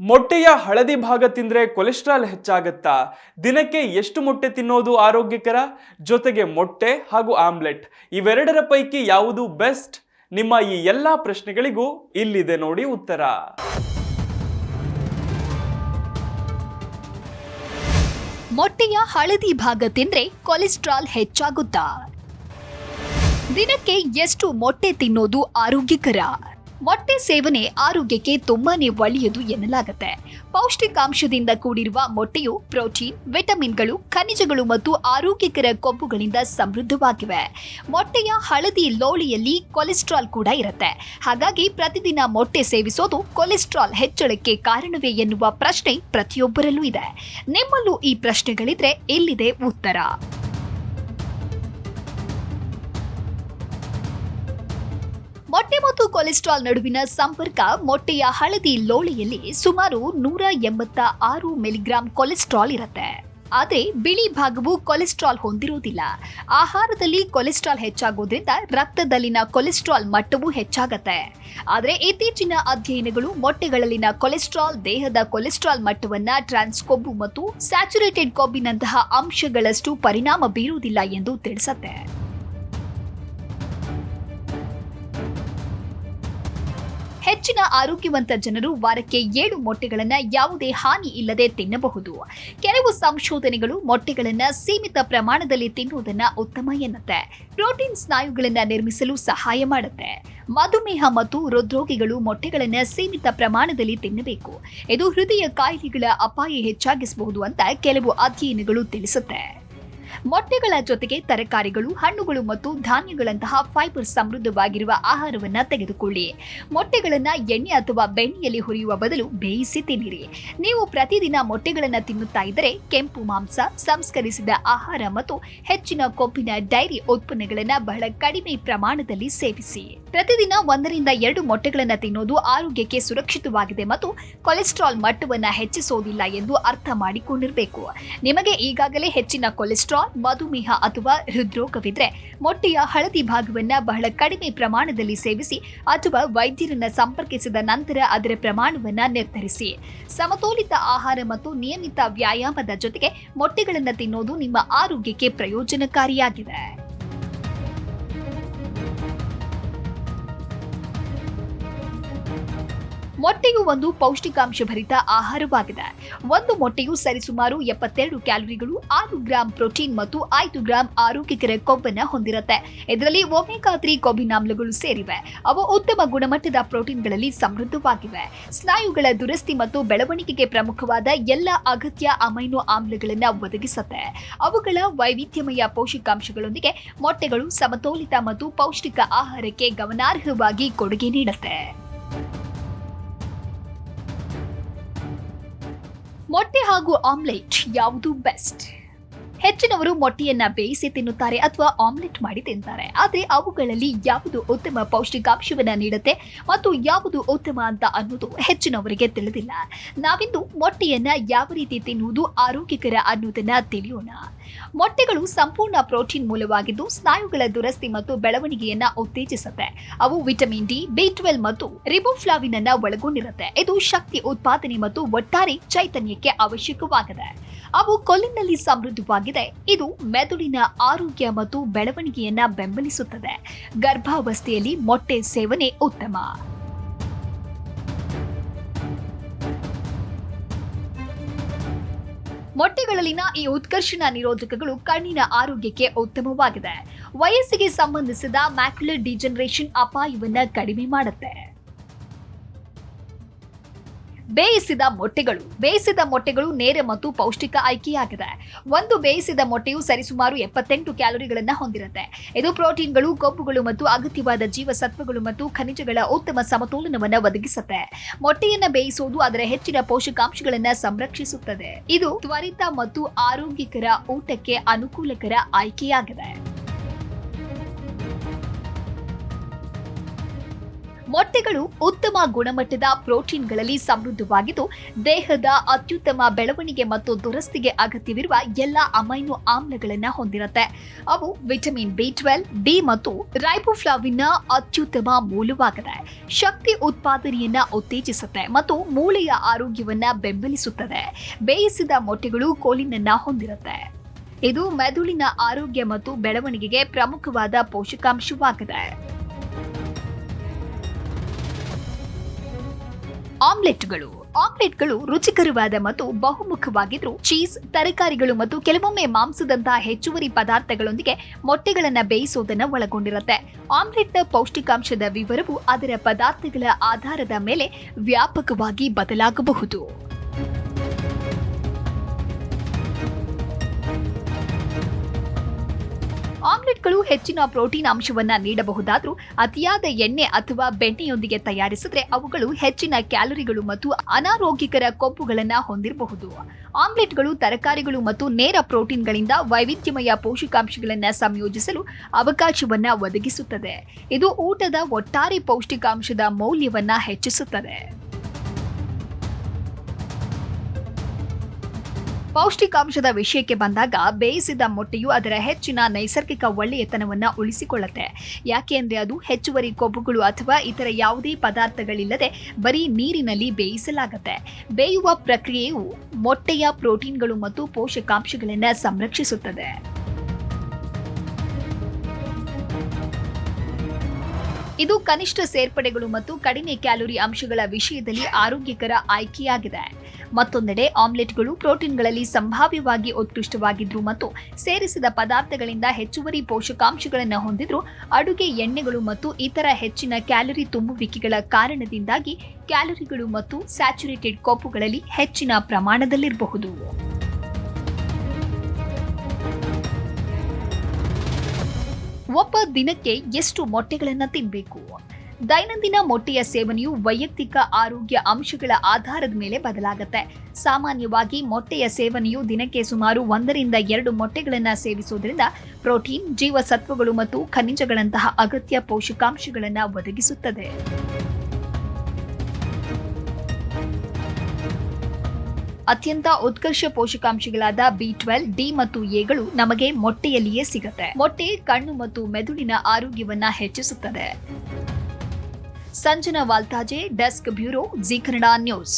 ಮೊಟ್ಟೆಯ ಹಳದಿ ಭಾಗ ತಿಂದ್ರೆ ಕೊಲೆಸ್ಟ್ರಾಲ್ ಹೆಚ್ಚಾಗತ್ತಾ? ದಿನಕ್ಕೆ ಎಷ್ಟು ಮೊಟ್ಟೆ ತಿನ್ನೋದು ಆರೋಗ್ಯಕರ? ಜೊತೆಗೆ ಮೊಟ್ಟೆ ಹಾಗೂ ಆಮ್ಲೆಟ್ ಇವೆರಡರ ಪೈಕಿ ಯಾವುದು ಬೆಸ್ಟ್? ನಿಮ್ಮ ಈ ಎಲ್ಲಾ ಪ್ರಶ್ನೆಗಳಿಗೂ ಇಲ್ಲಿದೆ ನೋಡಿ ಉತ್ತರ. ಮೊಟ್ಟೆಯ ಹಳದಿ ಭಾಗ ತಿಂದ್ರೆ ಕೊಲೆಸ್ಟ್ರಾಲ್ ಹೆಚ್ಚಾಗುತ್ತಾ? ದಿನಕ್ಕೆ ಎಷ್ಟು ಮೊಟ್ಟೆ ತಿನ್ನೋದು ಆರೋಗ್ಯಕರ? ಮೊಟ್ಟೆ ಸೇವನೆ ಆರೋಗ್ಯಕ್ಕೆ ತುಂಬಾನೇ ಒಳ್ಳೆಯದು ಎನ್ನಲಾಗುತ್ತೆ. ಪೌಷ್ಟಿಕಾಂಶದಿಂದ ಕೂಡಿರುವ ಮೊಟ್ಟೆಯು ಪ್ರೋಟೀನ್, ವಿಟಮಿನ್ಗಳು, ಖನಿಜಗಳು ಮತ್ತು ಆರೋಗ್ಯಕರ ಕೊಬ್ಬುಗಳಿಂದ ಸಮೃದ್ಧವಾಗಿವೆ. ಮೊಟ್ಟೆಯ ಹಳದಿ ಲೋಳೆಯಲ್ಲಿ ಕೊಲೆಸ್ಟ್ರಾಲ್ ಕೂಡ ಇರುತ್ತೆ. ಹಾಗಾಗಿ ಪ್ರತಿದಿನ ಮೊಟ್ಟೆ ಸೇವಿಸೋದು ಕೊಲೆಸ್ಟ್ರಾಲ್ ಹೆಚ್ಚಳಕ್ಕೆ ಕಾರಣವೇ ಎನ್ನುವ ಪ್ರಶ್ನೆ ಪ್ರತಿಯೊಬ್ಬರಲ್ಲೂ ಇದೆ. ನಿಮ್ಮಲ್ಲೂ ಈ ಪ್ರಶ್ನೆಗಳಿದ್ರೆ ಇಲ್ಲಿದೆ ಉತ್ತರ. ಮೊಟ್ಟೆ ಮತ್ತು ಕೊಲೆಸ್ಟ್ರಾಲ್ ನಡುವಿನ ಸಂಪರ್ಕ. ಮೊಟ್ಟೆಯ ಹಳದಿ ಲೋಳೆಯಲ್ಲಿ ಸುಮಾರು 186 ಮಿಲಿಗ್ರಾಂ ಕೊಲೆಸ್ಟ್ರಾಲ್ ಇರುತ್ತೆ. ಆದರೆ ಬಿಳಿ ಭಾಗವು ಕೊಲೆಸ್ಟ್ರಾಲ್ ಹೊಂದಿರುವುದಿಲ್ಲ. ಆಹಾರದಲ್ಲಿ ಕೊಲೆಸ್ಟ್ರಾಲ್ ಹೆಚ್ಚಾಗೋದ್ರಿಂದ ರಕ್ತದಲ್ಲಿನ ಕೊಲೆಸ್ಟ್ರಾಲ್ ಮಟ್ಟವೂ ಹೆಚ್ಚಾಗತ್ತೆ. ಆದರೆ ಇತ್ತೀಚಿನ ಅಧ್ಯಯನಗಳು ಮೊಟ್ಟೆಗಳಲ್ಲಿನ ಕೊಲೆಸ್ಟ್ರಾಲ್ ದೇಹದ ಕೊಲೆಸ್ಟ್ರಾಲ್ ಮಟ್ಟವನ್ನ ಟ್ರಾನ್ಸ್ ಕೊಬ್ಬು ಮತ್ತು ಸ್ಯಾಚುರೇಟೆಡ್ ಕೊಬ್ಬಿನಂತಹ ಅಂಶಗಳಷ್ಟು ಪರಿಣಾಮ ಬೀರುವುದಿಲ್ಲ ಎಂದು ತಿಳಿಸುತ್ತೆ. ಹೆಚ್ಚಿನ ಆರೋಗ್ಯವಂತ ಜನರು ವಾರಕ್ಕೆ 7 ಮೊಟ್ಟೆಗಳನ್ನು ಯಾವುದೇ ಹಾನಿ ಇಲ್ಲದೆ ತಿನ್ನಬಹುದು. ಕೆಲವು ಸಂಶೋಧನೆಗಳು ಮೊಟ್ಟೆಗಳನ್ನು ಸೀಮಿತ ಪ್ರಮಾಣದಲ್ಲಿ ತಿನ್ನುವುದನ್ನು ಉತ್ತಮ ಎನ್ನುತ್ತೆ. ಪ್ರೋಟೀನ್ ಸ್ನಾಯುಗಳನ್ನು ನಿರ್ಮಿಸಲು ಸಹಾಯ ಮಾಡುತ್ತೆ. ಮಧುಮೇಹ ಮತ್ತು ಹೃದ್ರೋಗಿಗಳು ಮೊಟ್ಟೆಗಳನ್ನು ಸೀಮಿತ ಪ್ರಮಾಣದಲ್ಲಿ ತಿನ್ನಬೇಕು. ಇದು ಹೃದಯ ಕಾಯಿಲೆಗಳ ಅಪಾಯ ಹೆಚ್ಚಾಗಿಸಬಹುದು ಅಂತ ಕೆಲವು ಅಧ್ಯಯನಗಳು ತಿಳಿಸುತ್ತೆ. ಮೊಟ್ಟೆಗಳ ಜೊತೆಗೆ ತರಕಾರಿಗಳು, ಹಣ್ಣುಗಳು ಮತ್ತು ಧಾನ್ಯಗಳಂತಹ ಫೈಬರ್ ಸಮೃದ್ಧವಾಗಿರುವ ಆಹಾರವನ್ನ ತೆಗೆದುಕೊಳ್ಳಿ. ಮೊಟ್ಟೆಗಳನ್ನ ಎಣ್ಣೆ ಅಥವಾ ಬೆಣ್ಣೆಯಲ್ಲಿ ಹುರಿಯುವ ಬದಲು ಬೇಯಿಸಿ ತಿನ್ನಿರಿ. ನೀವು ಪ್ರತಿದಿನ ಮೊಟ್ಟೆಗಳನ್ನ ತಿನ್ನುತ್ತಾ ಇದ್ದರೆ ಕೆಂಪು ಮಾಂಸ, ಸಂಸ್ಕರಿಸಿದ ಆಹಾರ ಮತ್ತು ಹೆಚ್ಚಿನ ಕೊಬ್ಬಿನ ಡೈರಿ ಉತ್ಪನ್ನಗಳನ್ನ ಬಹಳ ಕಡಿಮೆ ಪ್ರಮಾಣದಲ್ಲಿ ಸೇವಿಸಿ. ಪ್ರತಿದಿನ 1 ರಿಂದ 2 ಮೊಟ್ಟೆಗಳನ್ನ ತಿನ್ನೋದು ಆರೋಗ್ಯಕ್ಕೆ ಸುರಕ್ಷಿತವಾಗಿದೆ ಮತ್ತು ಕೊಲೆಸ್ಟ್ರಾಲ್ ಮಟ್ಟವನ್ನ ಹೆಚ್ಚಿಸೋದಿಲ್ಲ ಎಂದು ಅರ್ಥ ಮಾಡಿಕೊಂಡಿರಬೇಕು. ನಿಮಗೆ ಈಗಾಗಲೇ ಹೆಚ್ಚಿನ ಕೊಲೆಸ್ಟ್ರಾಲ್, ಮಧುಮೇಹ ಅಥವಾ ಹೃದ್ರೋಗವಿದ್ರೆ ಮೊಟ್ಟೆಯ ಹಳದಿ ಭಾಗವನ್ನ ಬಹಳ ಕಡಿಮೆ ಪ್ರಮಾಣದಲ್ಲಿ ಸೇವಿಸಿ ಅಥವಾ ವೈದ್ಯರನ್ನ ಸಂಪರ್ಕಿಸಿದ ನಂತರ ಅದರ ಪ್ರಮಾಣವನ್ನ ನಿರ್ಧರಿಸಿ. ಸಮತೋಲಿತ ಆಹಾರ ಮತ್ತು ನಿಯಮಿತ ವ್ಯಾಯಾಮದ ಜೊತೆಗೆ ಮೊಟ್ಟೆಗಳನ್ನು ತಿನ್ನೋದು ನಿಮ್ಮ ಆರೋಗ್ಯಕ್ಕೆ ಪ್ರಯೋಜನಕಾರಿಯಾಗಿದೆ. ಮೊಟ್ಟೆಯು ಒಂದು ಪೌಷ್ಟಿಕಾಂಶಭರಿತ ಆಹಾರವಾಗಿದೆ. ಒಂದು ಮೊಟ್ಟೆಯು ಸರಿಸುಮಾರು 72 ಕ್ಯಾಲೋರಿಗಳು, 6 ಗ್ರಾಂ ಪ್ರೋಟೀನ್ ಮತ್ತು 5 ಗ್ರಾಂ ಆರೋಗ್ಯಕರ ಕೊಬ್ಬನ್ನು ಹೊಂದಿರುತ್ತೆ. ಇದರಲ್ಲಿ ಒಮೆಗಾ 3 ಕೊಬ್ಬಿನಾಮ್ಲಗಳು ಸೇರಿವೆ. ಅವು ಉತ್ತಮ ಗುಣಮಟ್ಟದ ಪ್ರೋಟೀನ್ಗಳಲ್ಲಿ ಸಮೃದ್ಧವಾಗಿವೆ. ಸ್ನಾಯುಗಳ ದುರಸ್ತಿ ಮತ್ತು ಬೆಳವಣಿಗೆಗೆ ಪ್ರಮುಖವಾದ ಎಲ್ಲ ಅಗತ್ಯ ಅಮೈನೋ ಆಮ್ಲಗಳನ್ನು ಒದಗಿಸುತ್ತೆ. ಅವುಗಳ ವೈವಿಧ್ಯಮಯ ಪೋಷಕಾಂಶಗಳೊಂದಿಗೆ ಮೊಟ್ಟೆಗಳು ಸಮತೋಲಿತ ಮತ್ತು ಪೌಷ್ಟಿಕ ಆಹಾರಕ್ಕೆ ಗಮನಾರ್ಹವಾಗಿ ಕೊಡುಗೆ ನೀಡುತ್ತೆ. ಮೊಟ್ಟೆ ಹಾಗೂ ಆಮ್ಲೆಟ್ ಯಾವುದು ಬೆಸ್ಟ್? ಹೆಚ್ಚಿನವರು ಮೊಟ್ಟೆಯನ್ನ ಬೇಯಿಸಿ ತಿನ್ನುತ್ತಾರೆ ಅಥವಾ ಆಮ್ಲೆಟ್ ಮಾಡಿ ತಿಂತಾರೆ. ಆದರೆ ಅವುಗಳಲ್ಲಿ ಯಾವುದು ಉತ್ತಮ ಪೌಷ್ಟಿಕಾಂಶವನ್ನ ನೀಡುತ್ತೆ ಮತ್ತು ಯಾವುದು ಉತ್ತಮ ಅಂತ ಅನ್ನೋದು ಹೆಚ್ಚಿನವರಿಗೆ ತಿಳಿದಿಲ್ಲ. ನಾವಿಂದು ಮೊಟ್ಟೆಯನ್ನ ಯಾವ ರೀತಿ ತಿನ್ನುವುದು ಆರೋಗ್ಯಕರ ಅನ್ನೋದನ್ನ ತಿಳಿಯೋಣ. ಮೊಟ್ಟೆಗಳು ಸಂಪೂರ್ಣ ಪ್ರೋಟೀನ್ ಮೂಲವಾಗಿದ್ದು ಸ್ನಾಯುಗಳ ದುರಸ್ತಿ ಮತ್ತು ಬೆಳವಣಿಗೆಯನ್ನ ಉತ್ತೇಜಿಸುತ್ತೆ. ಅವು ವಿಟಮಿನ್ ಡಿ, B12 ಮತ್ತು ರಿಬೋಫ್ಲಾವಿನ್ ಅನ್ನ ಒಳಗೊಂಡಿರುತ್ತೆ. ಇದು ಶಕ್ತಿ ಉತ್ಪಾದನೆ ಮತ್ತು ಒಟ್ಟಾರೆ ಚೈತನ್ಯಕ್ಕೆ ಅವಶ್ಯಕವಾಗಿದೆ. ಅವು ಕೊಲ್ಲಿನ್ನಲ್ಲಿ ಸಮೃದ್ಧವಾಗಿದೆ. ಇದು ಮೆದುಳಿನ ಆರೋಗ್ಯ ಮತ್ತು ಬೆಳವಣಿಗೆಯನ್ನ ಬೆಂಬಲಿಸುತ್ತದೆ. ಗರ್ಭಾವಸ್ಥೆಯಲ್ಲಿ ಮೊಟ್ಟೆ ಸೇವನೆ ಉತ್ತಮ. ಮೊಟ್ಟೆಗಳಲ್ಲಿನ ಈ ಉತ್ಕರ್ಷಣ ನಿರೋಧಕಗಳು ಕಣ್ಣಿನ ಆರೋಗ್ಯಕ್ಕೆ ಉತ್ತಮವಾಗಿದೆ. ವಯಸ್ಸಿಗೆ ಸಂಬಂಧಿಸಿದ ಮ್ಯಾಕ್ಯುಲರ್ ಡಿಜನರೇಷನ್ ಅಪಾಯವನ್ನ ಕಡಿಮೆ ಮಾಡುತ್ತೆ. ಬೇಯಿಸಿದ ಮೊಟ್ಟೆಗಳು ನೇರ ಮತ್ತು ಪೌಷ್ಟಿಕ ಆಯ್ಕೆಯಾಗಿದೆ. ಒಂದು ಬೇಯಿಸಿದ ಮೊಟ್ಟೆಯು ಸರಿಸುಮಾರು 78 ಕ್ಯಾಲೋರಿಗಳನ್ನು ಹೊಂದಿರುತ್ತೆ. ಇದು ಪ್ರೋಟೀನ್ಗಳು, ಕೊಬ್ಬುಗಳು ಮತ್ತು ಅಗತ್ಯವಾದ ಜೀವಸತ್ವಗಳು ಮತ್ತು ಖನಿಜಗಳ ಉತ್ತಮ ಸಮತೋಲನವನ್ನು ಒದಗಿಸುತ್ತೆ. ಮೊಟ್ಟೆಯನ್ನ ಬೇಯಿಸುವುದು ಅದರ ಹೆಚ್ಚಿನ ಪೋಷಕಾಂಶಗಳನ್ನು ಸಂರಕ್ಷಿಸುತ್ತದೆ. ಇದು ತ್ವರಿತ ಮತ್ತು ಆರೋಗ್ಯಕರ ಊಟಕ್ಕೆ ಅನುಕೂಲಕರ ಆಯ್ಕೆಯಾಗಿದೆ. ಮೊಟ್ಟೆಗಳು ಉತ್ತಮ ಗುಣಮಟ್ಟದ ಪ್ರೋಟೀನ್ಗಳಲ್ಲಿ ಸಮೃದ್ಧವಾಗಿದ್ದು ದೇಹದ ಅತ್ಯುತ್ತಮ ಬೆಳವಣಿಗೆ ಮತ್ತು ದುರಸ್ತಿಗೆ ಅಗತ್ಯವಿರುವ ಎಲ್ಲ ಅಮೈನೋ ಆಮ್ಲಗಳನ್ನು ಹೊಂದಿರುತ್ತೆ. ಅವು ವಿಟಮಿನ್ B12, ಡಿ ಮತ್ತು ರೈಬೋಫ್ಲಾವಿನ್ನ ಅತ್ಯುತ್ತಮ ಮೂಲವಾಗಿದೆ. ಶಕ್ತಿ ಉತ್ಪಾದನೆಯನ್ನ ಉತ್ತೇಜಿಸುತ್ತೆ ಮತ್ತು ಮೂಳೆಯ ಆರೋಗ್ಯವನ್ನ ಬೆಂಬಲಿಸುತ್ತದೆ. ಬೇಯಿಸಿದ ಮೊಟ್ಟೆಗಳು ಕೋಲಿನನ್ನ ಹೊಂದಿರುತ್ತೆ. ಇದು ಮೆದುಳಿನ ಆರೋಗ್ಯ ಮತ್ತು ಬೆಳವಣಿಗೆಗೆ ಪ್ರಮುಖವಾದ ಪೋಷಕಾಂಶವಾಗಿದೆ. ಆಮ್ಲೆಟ್ಗಳು ರುಚಿಕರವಾದ ಮತ್ತು ಬಹುಮುಖವಾಗಿದ್ರು ಚೀಸ್, ತರಕಾರಿಗಳು ಮತ್ತು ಕೆಲವೊಮ್ಮೆ ಮಾಂಸದಂತಹ ಹೆಚ್ಚುವರಿ ಪದಾರ್ಥಗಳೊಂದಿಗೆ ಮೊಟ್ಟೆಗಳನ್ನು ಬೇಯಿಸುವುದನ್ನು ಒಳಗೊಂಡಿರುತ್ತೆ. ಆಮ್ಲೆಟ್ನ ಪೌಷ್ಟಿಕಾಂಶದ ವಿವರವು ಅದರ ಪದಾರ್ಥಗಳ ಆಧಾರದ ಮೇಲೆ ವ್ಯಾಪಕವಾಗಿ ಬದಲಾಗಬಹುದು. ಆಮ್ಲೆಟ್ಗಳು ಹೆಚ್ಚಿನ ಪ್ರೋಟೀನ್ ಅಂಶವನ್ನ ನೀಡಬಹುದಾದ್ರೂ ಅತಿಯಾದ ಎಣ್ಣೆ ಅಥವಾ ಬೆಣ್ಣೆಯೊಂದಿಗೆ ತಯಾರಿಸಿದ್ರೆ ಅವುಗಳು ಹೆಚ್ಚಿನ ಕ್ಯಾಲೋರಿಗಳು ಮತ್ತು ಅನಾರೋಗ್ಯಕರ ಕೊಬ್ಬುಗಳನ್ನ ಹೊಂದಿರಬಹುದು. ಆಮ್ಲೆಟ್ಗಳು ತರಕಾರಿಗಳು ಮತ್ತು ನೇರ ಪ್ರೋಟೀನ್ಗಳಿಂದ ವೈವಿಧ್ಯಮಯ ಪೋಷಕಾಂಶಗಳನ್ನು ಸಂಯೋಜಿಸಲು ಅವಕಾಶವನ್ನ ಒದಗಿಸುತ್ತದೆ. ಇದು ಊಟದ ಒಟ್ಟಾರೆ ಪೌಷ್ಟಿಕಾಂಶದ ಮೌಲ್ಯವನ್ನ ಹೆಚ್ಚಿಸುತ್ತದೆ. ಪೌಷ್ಟಿಕಾಂಶದ ವಿಷಯಕ್ಕೆ ಬಂದಾಗ ಬೇಯಿಸಿದ ಮೊಟ್ಟೆಯು ಅದರ ಹೆಚ್ಚಿನ ನೈಸರ್ಗಿಕ ಒಳ್ಳೆಯತನವನ್ನು ಉಳಿಸಿಕೊಳ್ಳುತ್ತೆ. ಯಾಕೆಂದ್ರೆ ಅದು ಹೆಚ್ಚುವರಿ ಕೊಬ್ಬುಗಳು ಅಥವಾ ಇತರ ಯಾವುದೇ ಪದಾರ್ಥಗಳಿಲ್ಲದೆ ಬರೀ ನೀರಿನಲ್ಲಿ ಬೇಯಿಸಲಾಗುತ್ತೆ. ಬೇಯುವ ಪ್ರಕ್ರಿಯೆಯು ಮೊಟ್ಟೆಯ ಪ್ರೋಟೀನ್ಗಳು ಮತ್ತು ಪೋಷಕಾಂಶಗಳನ್ನು ಸಂರಕ್ಷಿಸುತ್ತದೆ. ಇದು ಕನಿಷ್ಠ ಸೇರ್ಪಡೆಗಳು ಮತ್ತು ಕಡಿಮೆ ಕ್ಯಾಲೋರಿ ಅಂಶಗಳ ವಿಷಯದಲ್ಲಿ ಆರೋಗ್ಯಕರ ಆಯ್ಕೆಯಾಗಿದೆ. ಮತ್ತೊಂದೆಡೆ ಆಮ್ಲೆಟ್ಗಳು ಪ್ರೋಟೀನ್ಗಳಲ್ಲಿ ಸಂಭಾವ್ಯವಾಗಿ ಉತ್ಕೃಷ್ಟವಾಗಿದ್ರು ಮತ್ತು ಸೇರಿಸಿದ ಪದಾರ್ಥಗಳಿಂದ ಹೆಚ್ಚುವರಿ ಪೋಷಕಾಂಶಗಳನ್ನು ಹೊಂದಿದ್ರು ಅಡುಗೆ ಎಣ್ಣೆಗಳು ಮತ್ತು ಇತರ ಹೆಚ್ಚಿನ ಕ್ಯಾಲೋರಿ ತುಂಬುವಿಕೆಗಳ ಕಾರಣದಿಂದಾಗಿ ಕ್ಯಾಲೋರಿಗಳು ಮತ್ತು ಸ್ಯಾಚುರೇಟೆಡ್ ಕೊಬ್ಬುಗಳಲ್ಲಿ ಹೆಚ್ಚಿನ ಪ್ರಮಾಣದಲ್ಲಿರಬಹುದು. ಒಬ್ಬ ದಿನಕ್ಕೆ ಎಷ್ಟು ಮೊಟ್ಟೆಗಳನ್ನು ತಿನ್ನಬೇಕು? ದೈನಂದಿನ ಮೊಟ್ಟೆಯ ಸೇವನೆಯು ವೈಯಕ್ತಿಕ ಆರೋಗ್ಯ ಅಂಶಗಳ ಆಧಾರದ ಮೇಲೆ ಬದಲಾಗುತ್ತೆ. ಸಾಮಾನ್ಯವಾಗಿ ಮೊಟ್ಟೆಯ ಸೇವನೆಯು ದಿನಕ್ಕೆ ಸುಮಾರು 1 ರಿಂದ 2 ಮೊಟ್ಟೆಗಳನ್ನು ಸೇವಿಸುವುದರಿಂದ ಪ್ರೋಟೀನ್, ಜೀವಸತ್ವಗಳು ಮತ್ತು ಖನಿಜಗಳಂತಹ ಅಗತ್ಯ ಪೋಷಕಾಂಶಗಳನ್ನು ಒದಗಿಸುತ್ತದೆ. ಅತ್ಯಂತ ಉತ್ಕರ್ಷ ಪೋಷಕಾಂಶಗಳಾದ B12, ಡಿ ಮತ್ತು ಎಗಳು ನಮಗೆ ಮೊಟ್ಟೆಯಲ್ಲಿಯೇ ಸಿಗುತ್ತೆ. ಮೊಟ್ಟೆ ಕಣ್ಣು ಮತ್ತು ಮೆದುಳಿನ ಆರೋಗ್ಯವನ್ನ ಹೆಚ್ಚಿಸುತ್ತದೆ. Sanjana Valtaje, desk bureau, Zee Kannada news.